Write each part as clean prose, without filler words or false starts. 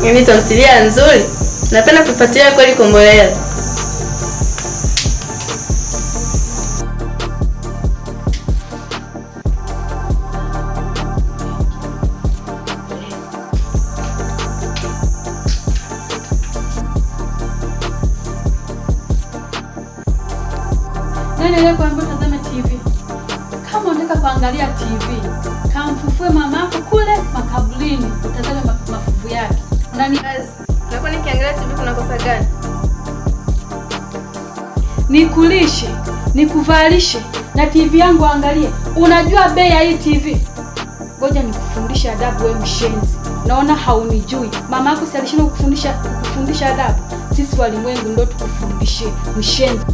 Mimi tamthilia nzuri. Napenda kufuatilia kweli Kombolela. Nani leo kuambiwa tazama TV? Kama unataka kuangalia TV, kamfufue mamako kule makaburini, utazame mafuvu yake. Nani Kazi. Nakuwa nikiangalia TV kuna kosa gani? nikulishe, nikuvalishe na TV yangu angalie. Unajua bei ya hii TV? Ngoja nikufundisha adabu wewe mshenzi. Naona haunijui. Mama yako si alishinda kufundisha adabu. Sisi walimwengu ndio tukufundishe mshenzi.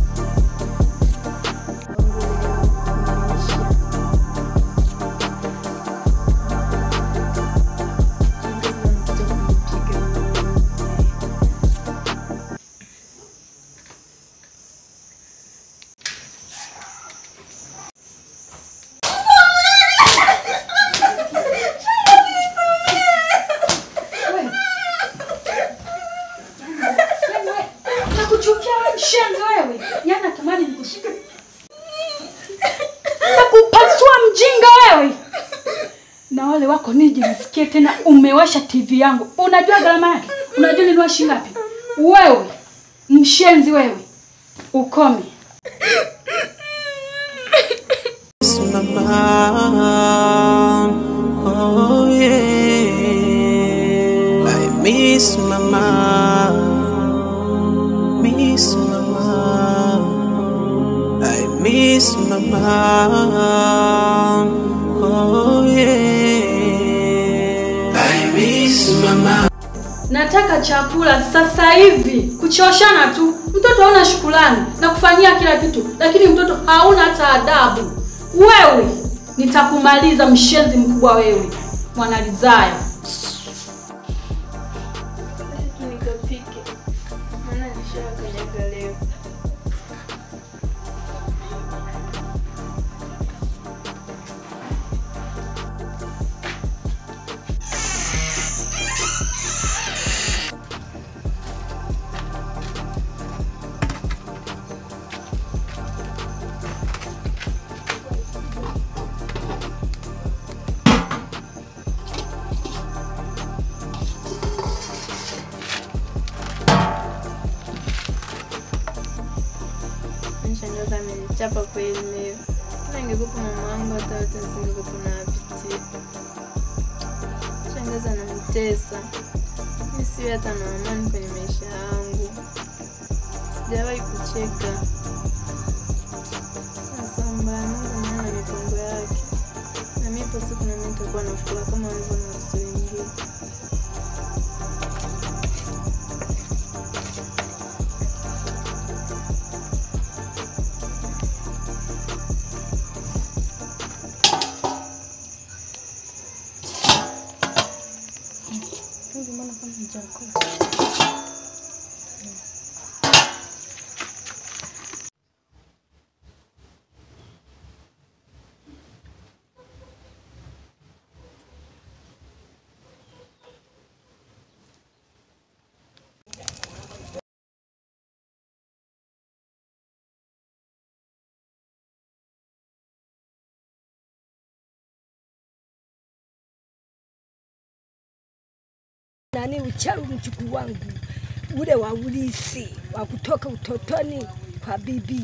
Mshenzi wewe. Yana tamani nikushike. Nakupasua mjinga wewe. Na wale wako nije nisikie tena umewasha TV yangu. Unajua gharama yake? Unajua ni shilingi ngapi? Wewe mshenzi wewe. Ukome. Mama, oh yeah, I miss mama, miss mama, I miss mama, oh yeah, I miss mama. Nataka chakula sasa hivi. Kuchoshana tu. Mtoto hauna shukrani na kufanyia kila kitu, lakini mtoto hauna hata adabu. Wewe nitakumaliza mshenzi mkubwa wewe. Mwanalizaya. Nikapike. Maana nishakanyaga leo. Nishangaza amenichapa kweli leo. Ningekupa mama yangu hata singekuwa napitia. Shangaza ananitesa. Mimi si hata na amani kwenye maisha yangu. Sijawahi kucheka. Sasa mbaya Mungu ana mipango yake. Na mimi kwa siku na mimi nitakuwa na furaha kama walivyo na watu wengine. Nani ucharu mchukuu wangu ule wa ulisi wa kutoka utotoni kwa bibi.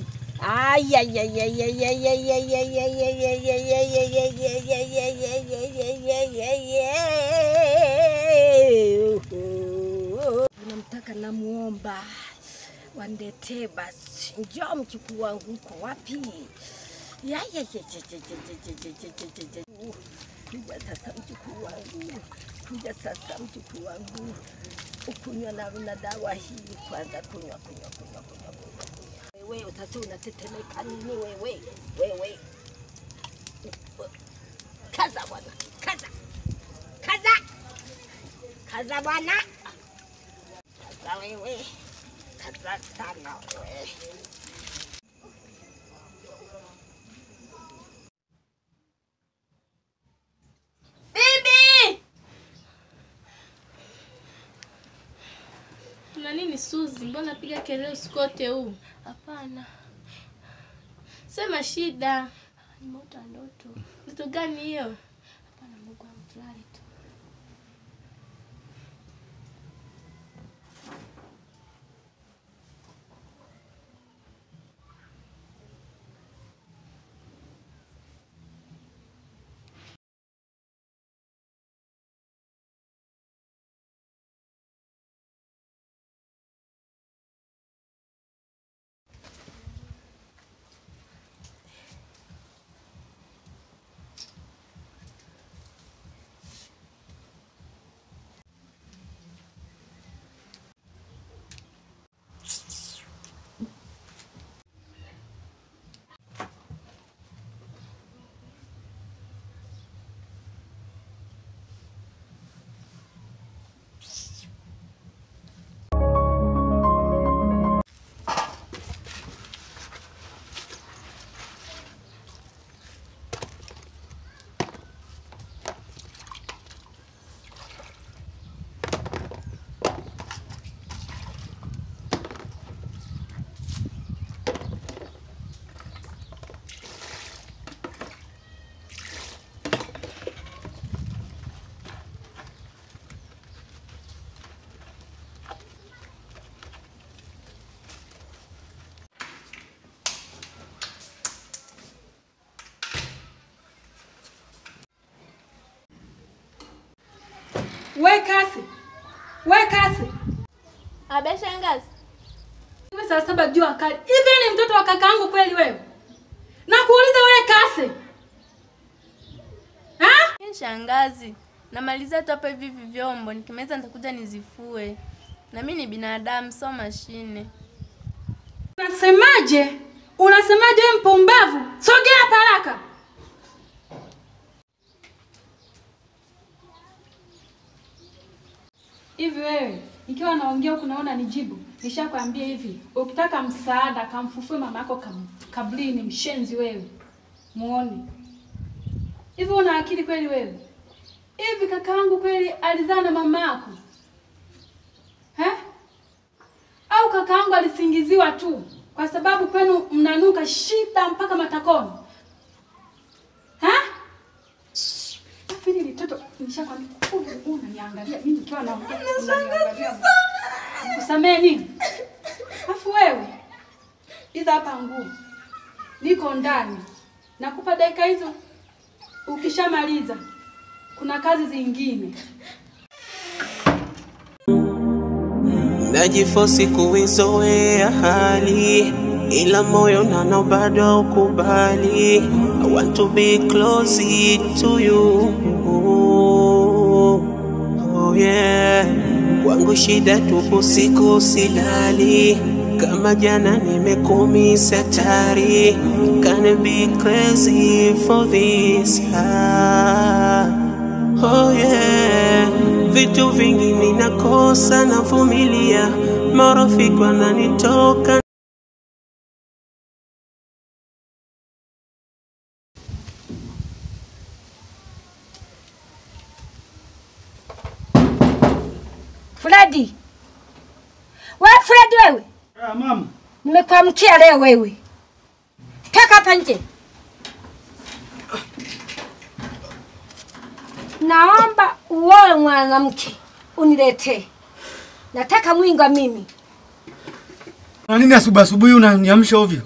Namtaka namuomba wandetee basi. Njoo mchukuu wangu uko wapi? Kuja sasa mchukuu wangu. Kuja sasa mjukuu wangu. Ukunywa na dawa hii kwanza kunywa. Wewe sasa unatetemeka nini wewe? Wewe. Kaza bwana. Kaza bwana. Kaza wewe. Kaza sana wewe. Suzi, mbona piga kelele uskote huu? Hapana. Sema shida. Nimeota ndoto. Ndoto gani hiyo? Hapana, Mungu amfurahi tu. We kasi. Abe shangazi. Hivi saa 7 jua kali. Hivi ni mtoto wa kakaangu kweli wewe? Nakuuliza wewe kasi. Ha? Ni shangazi. Namaliza tu hapa hivi vyombo, nikimaliza nitakuja nizifue. Na mimi ni binadamu, sio mashine. Unasemaje? Unasemaje wewe mpumbavu? Sogea hapa haraka. Hivi wewe, ikiwa naongea huku naona nijibu. Nishakwambia hivi, ukitaka msaada kamfufue mama yako kabrini, mshenzi wewe. Muone. Hivi una akili kweli wewe? Hivi kakaangu kweli alizaa na mama yako? Au kakaangu alisingiziwa tu kwa sababu kwenu mnanuka shida mpaka matakoni? Fili mtoto nishakwambia unaniangalia mimi nikiwa naongea unaniangalia. Kusamee nini? Afu wewe hizo hapa nguo. Niko ndani. Nakupa dakika hizo. Ukishamaliza kuna kazi zingine. Najifosi kuizoea hali ila moyo nao bado ukubali. I want to be close to you. Oh yeah. Wangu shida tupo siku silali. Kama jana nimekumisa hatari. Can't be crazy for this. Oh yeah. Vitu vingi ninakosa na vumilia. Marafiki wananitoka. Freddy. Wewe Freddy wewe? Mama. Nimekuamkia leo wewe. Toka hapa nje. Naomba uoe mwanamke uniletee. Nataka mwinga mimi. Na nini asubuhi unaniamsha ovyo?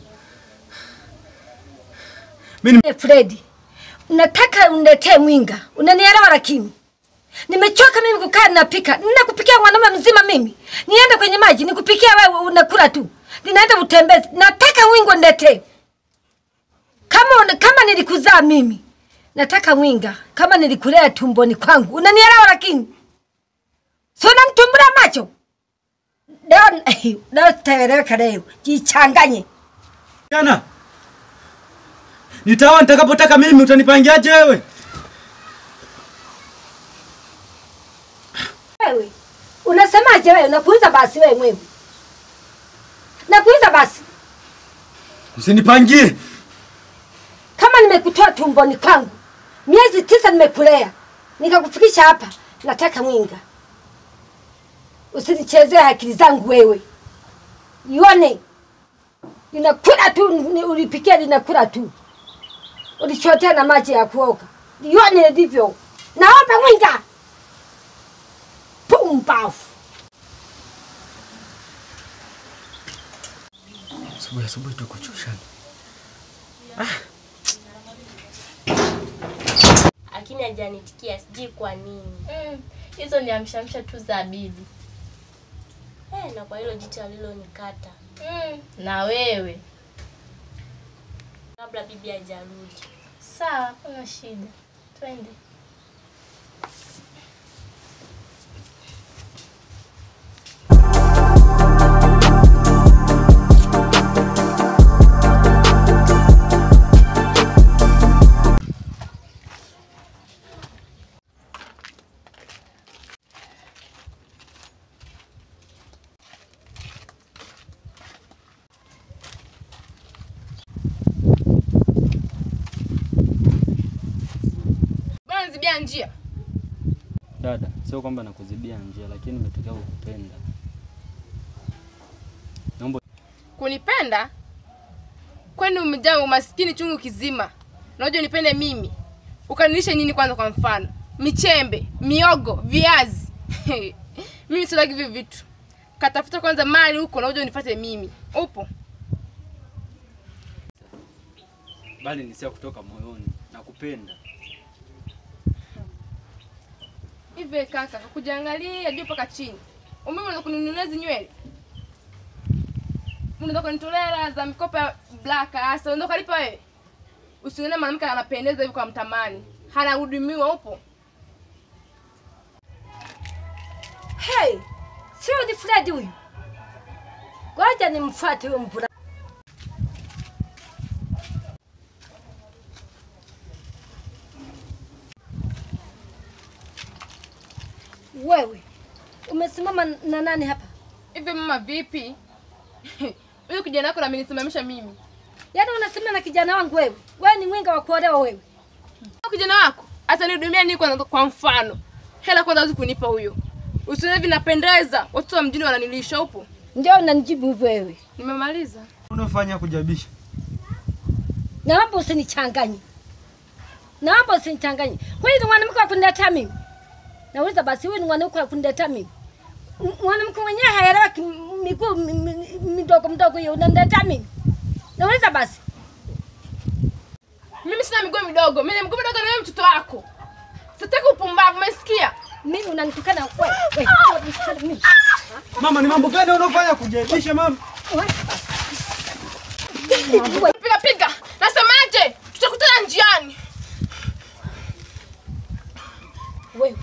Mimi Freddy. Nataka uniletee mwinga. Unanielewa lakini? Nimechoka mimi kukaa napika. Ninakupikia mwanaume mzima mimi. Niende kwenye maji nikupikia wewe unakula tu. Ninaenda utembezi. Nataka mwinga uniletee. Kama nilikuzaa mimi. Nataka mwinga kama nilikulea tumboni kwangu. Unanielewa lakini? Sio unamtumbura macho. Leo tutaeleweka leo. Jichanganye. Jana. Nitaoa nitakapotaka mimi, utanipangiaje wewe? Wewe unasemaje wewe? Nakuuliza basi wewe mwewe. Nakuuliza basi. Usinipangie. Kama nimekutoa tumboni kwangu, miezi 9 nimekulea, nikakufikisha hapa, nataka mwinga. Usinichezee akili zangu wewe. Ione. Ninakula tu, ulipikia ninakula tu. Ulichotea na maji ya kuoga. Ione ndivyo. Naomba mwinga. Pumbavu. Asubuhi tuko chushani. Lakini hajanitikia, sijui kwa nini. Hizo ni amshamsha tu za bibi. Na kwa hilo jicho alilonikata. Na wewe. Kabla bibi hajarudi. Sawa, kuna shida. Twende. Zibia njia. Dada, sio kwamba nakuzibia njia, lakini nimetokea kukupenda. Naomba kunipenda? Kwani umejaa umaskini chungu kizima. Unajua nipende mimi. Ukanilisha nini kwanza kwa mfano? Michembe, miogo, viazi. Mimi sitaki hivyo vitu. Katafuta kwanza mali huko na uje unifuate mimi. Upo? bali ni sia kutoka moyoni. Nakupenda. Hivi kaka, kujiangalia juu mpaka chini. Umeme unaweza kuninunulia nywele? Unaweza kunitolea hela za mikopo ya black asa, unaweza kalipa wewe? Usione mwanamke anapendeza hivi kwa mtamani. Hanahudumiwa upo? Hey, sio ni Fred huyu. Ngoja nimfuate huyo mpura. Wewe, umesimama na nani hapa? Hivi mama vipi? Huyu kijana wako amenisimamisha mimi. Yaani unasema na kijana wangu wewe? Wewe ni mwinga wa kuolewa wewe. Kijana wako atanihudumia nini kwa mfano? Hela kwanza huwezi kunipa huyo. Usione vinapendeza, watu wa mjini wananilisha upo. Ndio unanijibu wewe. Nimemaliza. Unafanya kujabisha. Naomba usinichanganye. Naomba usinichanganye. Huyu ni mwanamke wa kuniletea mimi. Nauliza basi huyu ni mwanamke wa kuniletea mimi. Mwanamke mwenyewe haeleweki miguu midogo mdogo hiyo unaniletea mimi. Nauliza basi. Mimi sina miguu midogo. Mimi ni miguu midogo na wewe mtoto wako. Sitaki upumbavu, umesikia? Mimi unanitukana wewe. Wewe. Mama, ni mambo gani unafanya kujabisha mama? Piga piga. Nasemaje? Tutakutana njiani. Wewe.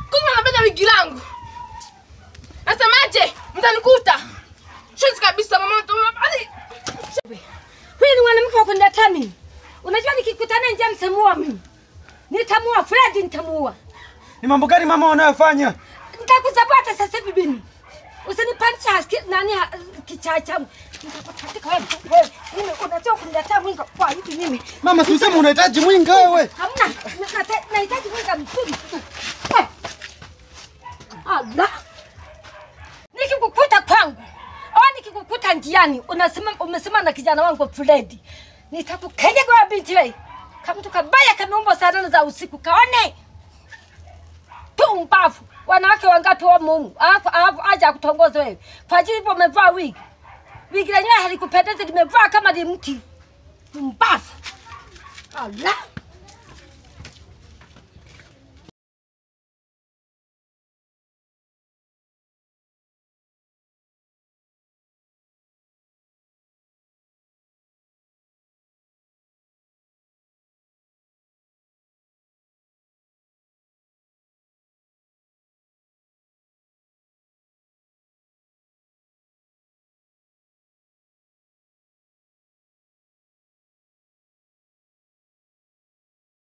Kuna unabeba wigi langu. Nasemaje? Mtanikuta. Shuzi kabisa mama. Huyu ni mwanamke wa kuniletea mimi. Unajua nikikutana nje nitamua mimi. Nitamua Fred, nitamua. Ni mambo gani mama unayofanya? Nitakuzabata sasa hivi bini. Usinipandisha nani kichacha. Nitakukatika wewe. Mimi unataka kuniletea mwinga kwa hivi mimi. Mama, si useme unahitaji mwinga wewe. Hamna. Nahitaji mwinga mzuri. Allah. Nikikukuta kwangu au nikikukuta njiani umesema na kijana wangu Fred. Nitakukenya kwa binti wewe. Kama mtu kabaya kameumba sana za usiku kaone. Tumbavu. Wanawake wangapi wa mumu? Alafu aje kutongoza wewe. Kwa ajili hapo umevaa wigi. Wigi lenyewe halikupendeza limevaa kama mti. Tumbavu. Allah.